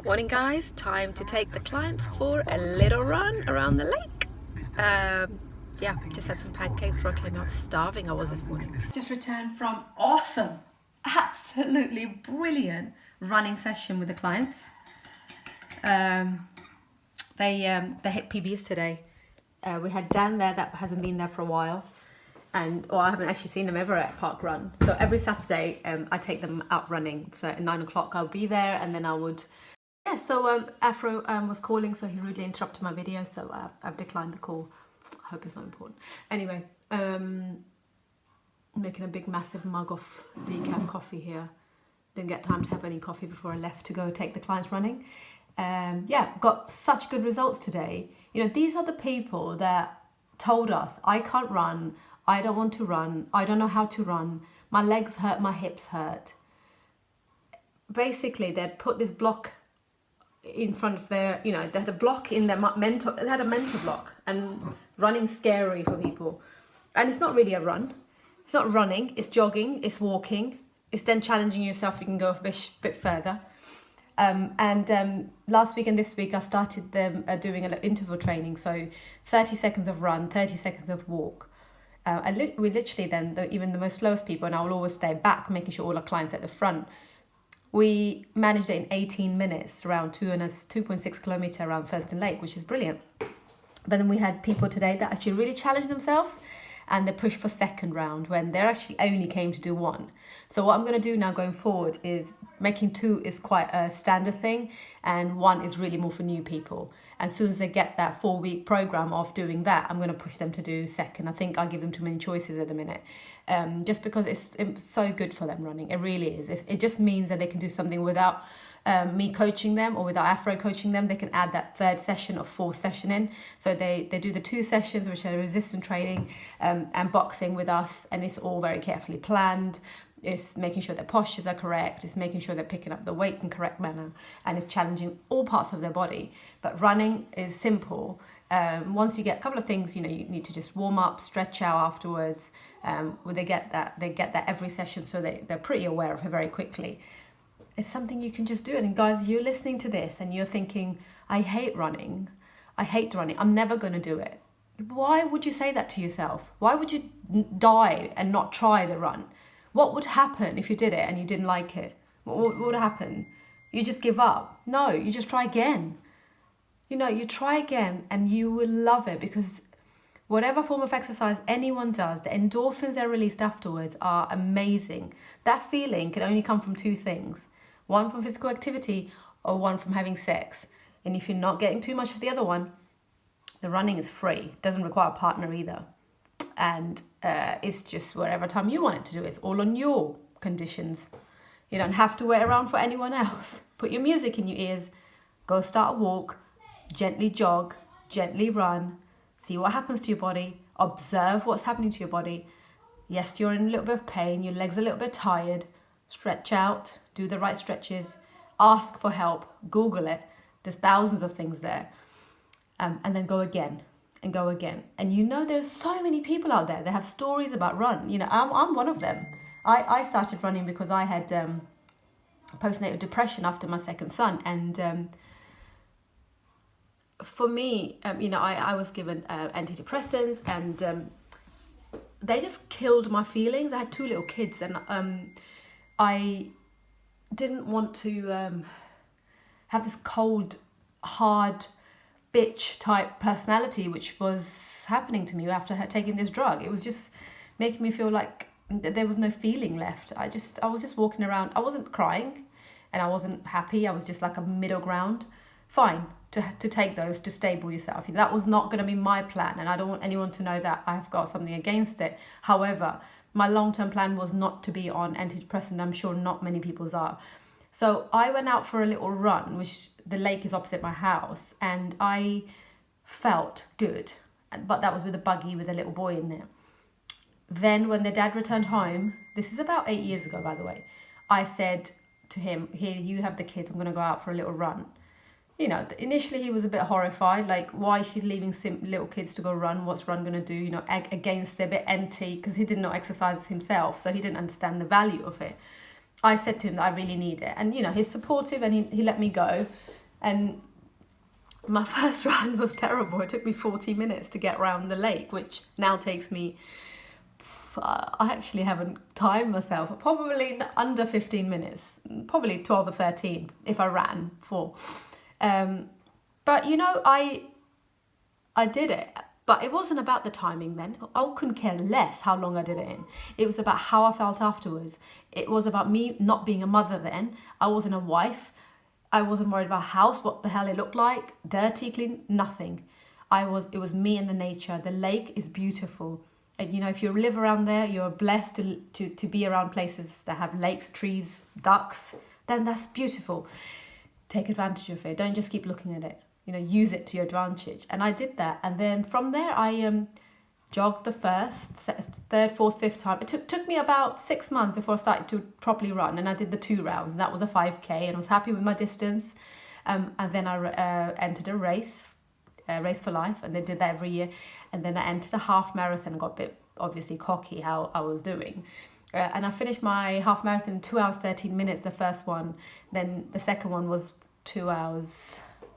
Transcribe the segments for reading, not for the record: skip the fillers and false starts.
Morning guys, time to take the clients for a little run around the lake. Yeah, just had some pancakes before I came out. Starving I was this morning. Just returned from awesome, absolutely brilliant running session with the clients. They hit PBs today. We had Dan there that hasn't been there for a while. I haven't actually seen them ever at Park Run. So every Saturday I take them out running. So at 9 o'clock I'll be there, and then I would... Yeah, so Afro was calling, so he rudely interrupted my video, so I've declined the call. I hope it's not important. Anyway, making a big massive mug of decaf coffee here. Didn't get time to have any coffee before I left to go take the clients running. Yeah, got such good results today. You know, these are the people that told us, I can't run, I don't want to run, I don't know how to run, my legs hurt, my hips hurt. Basically, they'd put this block in front of their, you know, they had a block in their mental, they had a mental block, and running's scary for people. And it's not really a run. It's not running, it's jogging, it's walking, it's then challenging yourself, you can go a bit further. Last week and this week I started them doing an interval training, so 30 seconds of run, 30 seconds of walk. We literally then, even the most slowest people, and I will always stay back, making sure all our clients at the front, we managed it in 18 minutes, around 2.6 kilometre around Thurston Lake, which is brilliant. But then we had people today that actually really challenged themselves, and they pushed for second round when they actually only came to do one. So what I'm going to do now going forward is making two is quite a standard thing, and one is really more for new people. And as soon as they get that 4-week program of doing that, I'm going to push them to do second. I think I'll give them too many choices at the minute, just because it's so good for them running. It really is. It just means that they can do something without me coaching them, or without Afro coaching them. They can add that third session or fourth session in. So they do the 2 sessions, which are resistance training and boxing with us, and it's all very carefully planned. It's making sure their postures are correct, it's making sure they're picking up the weight in correct manner, and it's challenging all parts of their body. But running is simple. Once you get a couple of things, you know, you need to just warm up, stretch out afterwards. They get that every session, so they're pretty aware of it very quickly. It's something you can just do. And guys, you're listening to this and you're thinking, I hate running, I'm never going to do it. Why would you say that to yourself? Why would you die and not try the run? What would happen if you did it and you didn't like it? What would happen? You just give up? No, you just try again. You know, you try again and you will love it, because whatever form of exercise anyone does, the endorphins that are released afterwards are amazing. That feeling can only come from 2 things. One from physical activity, or one from having sex. And if you're not getting too much of the other one, the running is free. It doesn't require a partner either. And it's just whatever time you want it to do. It's all on your conditions. You don't have to wait around for anyone else. Put your music in your ears, go start a walk, gently jog, gently run, see what happens to your body, observe what's happening to your body. Yes, you're in a little bit of pain, your legs are a little bit tired, stretch out, do the right stretches, ask for help, Google it, there's thousands of things there, and then go again. And go again. And you know, there's so many people out there that have stories about run. You know, I'm one of them. I started running because I had postnatal depression after my second son, and for me, you know, I was given antidepressants, and they just killed my feelings. I had 2 little kids, and I didn't want to have this cold, hard, bitch type personality, which was happening to me after taking this drug. It was just making me feel like there was no feeling left. I was just walking around. I wasn't crying and I wasn't happy. I was just like a middle ground. Fine to take those to stable yourself. That was not going to be my plan, and I don't want anyone to know that I've got something against it. However, my long-term plan was not to be on antidepressant. I'm sure not many people's are. So I went out for a little run, which the lake is opposite my house, and I felt good. But that was with a buggy with a little boy in there. Then when the dad returned home, this is about 8 years ago, by the way, I said to him, here, you have the kids, I'm going to go out for a little run. You know, initially he was a bit horrified, like, why is she leaving little kids to go run? What's run going to do? You know, against it, a bit anti, because he didn't know exercise himself, so he didn't understand the value of it. I said to him that I really need it. And, you know, he's supportive, and he let me go. And my first run was terrible. It took me 40 minutes to get around the lake, which now takes me, I actually haven't timed myself, probably under 15 minutes, probably 12 or 13 if I ran for. But you know, I did it, but it wasn't about the timing then. I couldn't care less how long I did it in. It was about how I felt afterwards. It was about me not being a mother then. I wasn't a wife. I wasn't worried about a house, what the hell it looked like, dirty, clean, nothing. It was me and the nature. The lake is beautiful. And you know, if you live around there, you're blessed to be around places that have lakes, trees, ducks, then that's beautiful. Take advantage of it. Don't just keep looking at it. You know, use it to your advantage. And I did that. And then from there, I jogged the first, third, fourth, fifth time. It took me about 6 months before I started to properly run. And I did the 2 rounds. And that was a 5K. And I was happy with my distance. And then I entered a race for life. And they did that every year. And then I entered a half marathon and got a bit, obviously, cocky how I was doing. And I finished my half marathon in 2 hours, 13 minutes, the first one. Then the second one was 2 hours,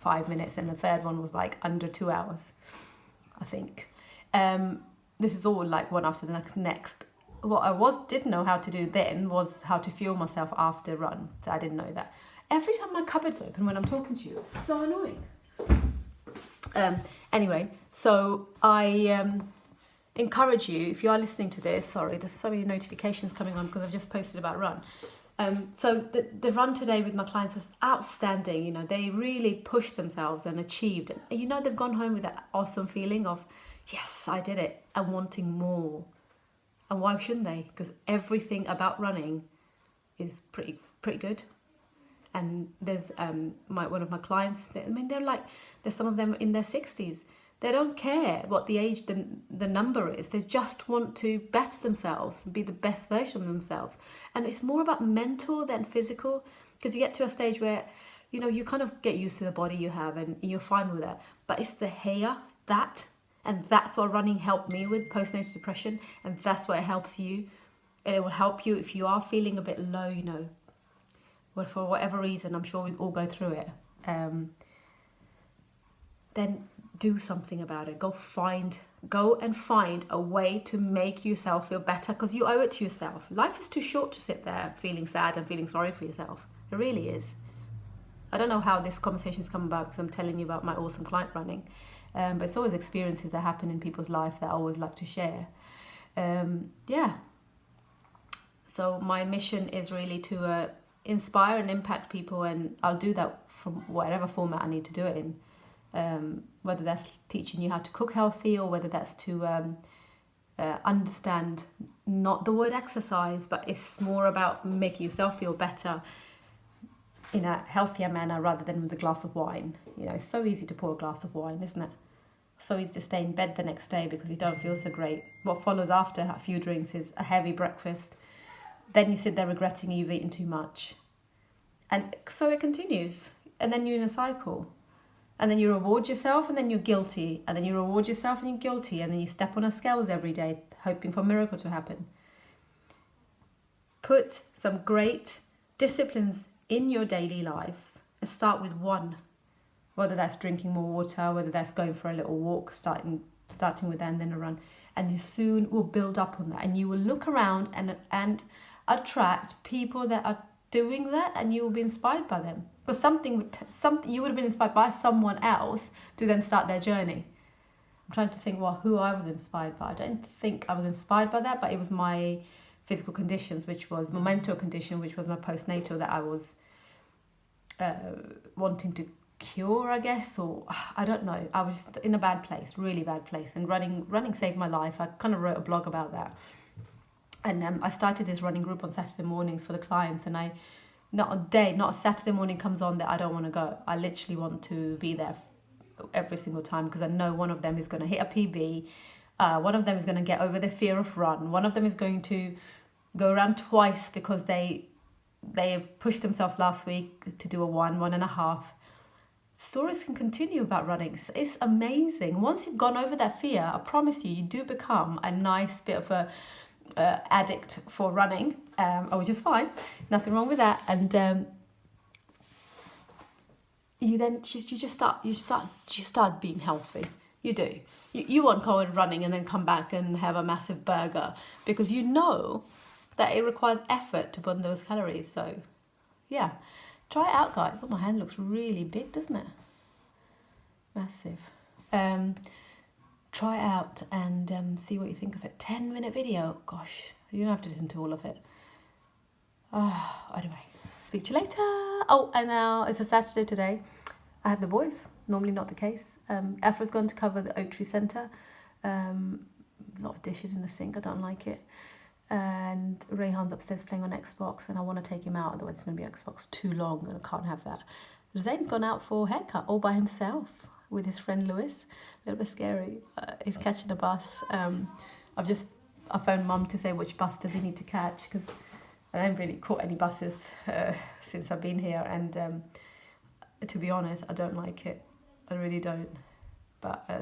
5 minutes, and the third one was like under 2 hours, I think. This is all like one after the next. What I didn't know how to do then was how to fuel myself after run. So I didn't know that. Every time my cupboard's open when I'm talking to you, it's so annoying. Anyway, so I encourage you, if you are listening to this, sorry, there's so many notifications coming on because I've just posted about run. So the run today with my clients was outstanding. You know, they really pushed themselves and achieved it. You know, they've gone home with that awesome feeling of, yes, I did it, and wanting more. And why shouldn't they? Because everything about running is pretty good. And there's one of my clients, there's some of them in their 60s. They don't care what the age, the number is. They just want to better themselves and be the best version of themselves. And it's more about mental than physical, because you get to a stage where, you know, you kind of get used to the body you have and you're fine with that. But it's the hair, and that's what running helped me with postnatal depression. And that's what it helps you. And it will help you if you are feeling a bit low, you know, but for whatever reason, I'm sure we all go through it. Then do something about it. Go and find a way to make yourself feel better, because you owe it to yourself. Life is too short to sit there feeling sad and feeling sorry for yourself. It really is. I don't know how this conversation's come about, because I'm telling you about my awesome client running. But it's always experiences that happen in people's life that I always like to share. Yeah. So my mission is really to inspire and impact people, and I'll do that from whatever format I need to do it in. Whether that's teaching you how to cook healthy, or whether that's to understand not the word exercise, but it's more about making yourself feel better in a healthier manner rather than with a glass of wine. You know, it's so easy to pour a glass of wine, isn't it? So easy to stay in bed the next day because you don't feel so great. What follows after a few drinks is a heavy breakfast. Then you sit there regretting you've eaten too much. And so it continues. And then you're in a cycle. And then you reward yourself, and then you're guilty. And then you reward yourself and you're guilty. And then you step on a scales every day, hoping for a miracle to happen. Put some great disciplines in your daily lives. And start with one. Whether that's drinking more water, whether that's going for a little walk, starting with that and then a run. And you soon will build up on that. And you will look around and attract people that are doing that, and you will be inspired by them. Because something you would have been inspired by someone else to then start their journey. I'm trying to think who I was inspired by. I don't think I was inspired by that, but it was my physical conditions, which was my mental condition, which was my postnatal, that I was wanting to cure, I guess, or I don't know. I was just in a bad place, really bad place, and running saved my life. I kind of wrote a blog about that. And I started this running group on Saturday mornings for the clients, and not a Saturday morning comes on that I don't want to go. I literally want to be there every single time, because I know one of them is going to hit a PB, one of them is going to get over their fear of run, one of them is going to go around twice because they pushed themselves last week to do a 1.5. Stories can continue about running. It's amazing. Once you've gone over that fear, I promise you do become a nice bit of a addict for running, which is fine, nothing wrong with that. And you start being healthy. You do. You won't go and running and then come back and have a massive burger, because you know that it requires effort to burn those calories. So yeah, try it out, guys. But my hand looks really big, doesn't it? Massive. Try it out and see what you think of it. 10-minute video. Gosh, you don't have to listen to all of it. Anyway, speak to you later. Oh, and now it's a Saturday today. I have the boys. Normally not the case. Afra's going to cover the Oak Tree Centre. A lot of dishes in the sink. I don't like it. And Rayhan's upstairs playing on Xbox, and I want to take him out, otherwise it's going to be Xbox too long, and I can't have that. Zane's gone out for a haircut all by himself with his friend Lewis. A little bit scary. He's catching a bus. I phoned Mum to say which bus does he need to catch, because I haven't really caught any buses since I've been here, and to be honest, I don't like it. I really don't. But I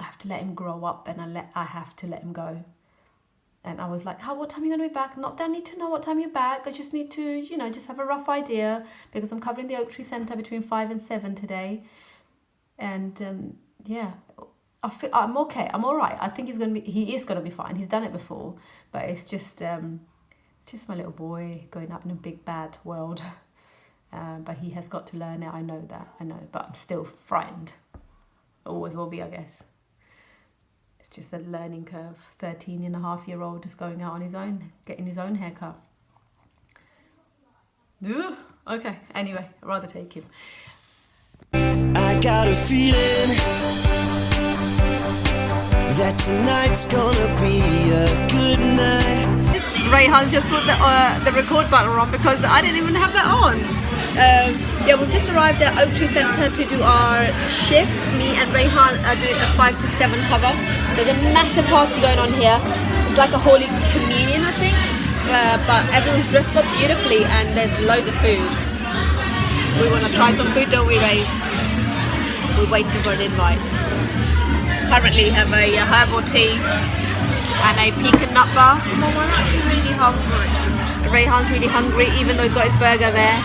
have to let him grow up, and I have to let him go. And I was like, what time are you going to be back? Not that I need to know what time you're back. I just need to, just have a rough idea, because I'm covering the Oak Tree Centre between 5 and 7 today. And yeah, I'm okay. I'm all right. I think he is going to be fine. He's done it before, but it's just my little boy going up in a big bad world. But he has got to learn it. I know, but I'm still frightened. Always will be, I guess. It's just a learning curve. 13-and-a-half-year-old is going out on his own, getting his own haircut. Ugh. Okay, anyway, I'd rather take him. I got a feeling that tonight's gonna be a good night. Rayhan just put the record button on because I didn't even have that on. Yeah, we've just arrived at Oak Tree Centre to do our shift. Me and Rayhan are doing a 5 to 7 cover. There's a massive party going on here. It's like a Holy Communion, I think. But everyone's dressed up beautifully, and there's loads of food. We want to try some food, don't we, Ray? We're waiting for an invite. Currently have a herbal tea and a pecan nut bar. Mum, I'm actually really hungry. Rayhan's really hungry, even though he's got his burger there.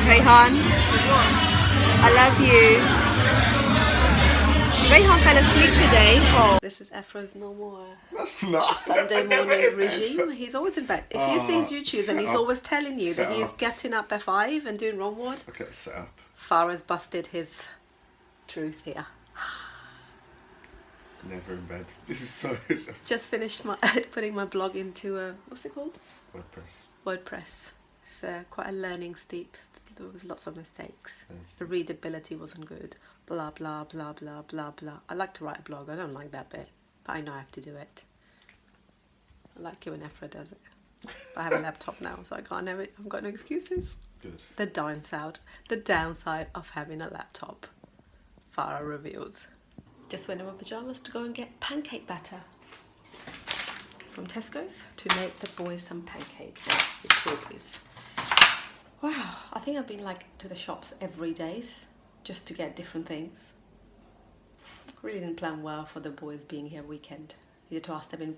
Rayhan, I love you. Rayhan fell asleep today. Oh. This is Afro's normal That's not Sunday morning regime. He's always in bed. If you see his YouTube, then he's always telling you that he's getting up at 5 and doing Romwood. Okay, set up. Farah's busted his truth here. Never in bed. This is so... Just finished putting my blog into, what's it called? WordPress. It's quite a learning steep. There was lots of mistakes. Yes. The readability wasn't good. Blah, blah, blah, blah, blah, blah. I like to write a blog. I don't like that bit, but I know I have to do it. I like it when Efra does it. But I have a laptop now, so I've got no excuses. Good. The downside of having a laptop. Farah reveals. Just went in my pyjamas to go and get pancake batter from Tesco's to make the boys some pancakes. Please. Wow, I think I've been to the shops every day just to get different things. Really didn't plan well for the boys being here weekend. Needed to ask them in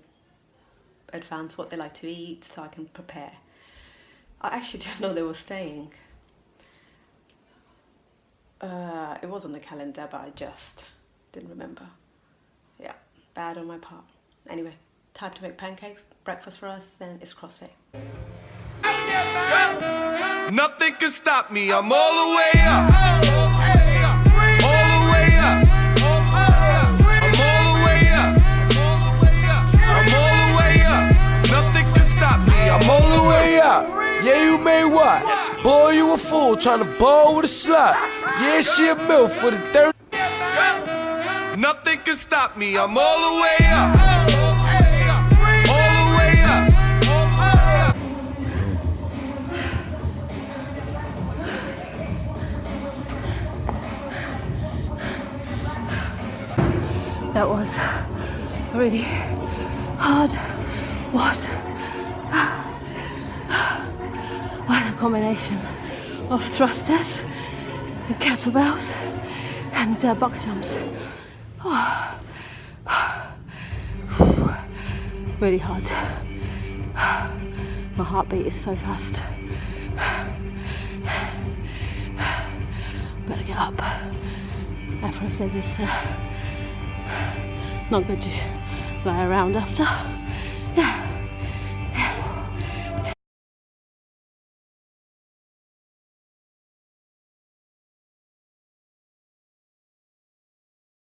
advance what they like to eat so I can prepare. I actually didn't know they were staying. It was on the calendar, but I just didn't remember. Yeah, bad on my part. Anyway, time to make pancakes, breakfast for us, then it's CrossFit. Nothing can stop me, I'm all the way up. All the way up. I'm all the way up. I'm all the way up. Nothing can stop me, I'm all the way up. Yeah, you made what? Boy, you a fool, trying to ball with a slut. Yeah, she a milf for the dirt. Nothing can stop me, I'm all the way up. All the way up. That was really hard. What a combination of thrusters and kettlebells and box jumps. Really hard. My heartbeat is so fast. Better get up. Afro says it's not good to lie around after.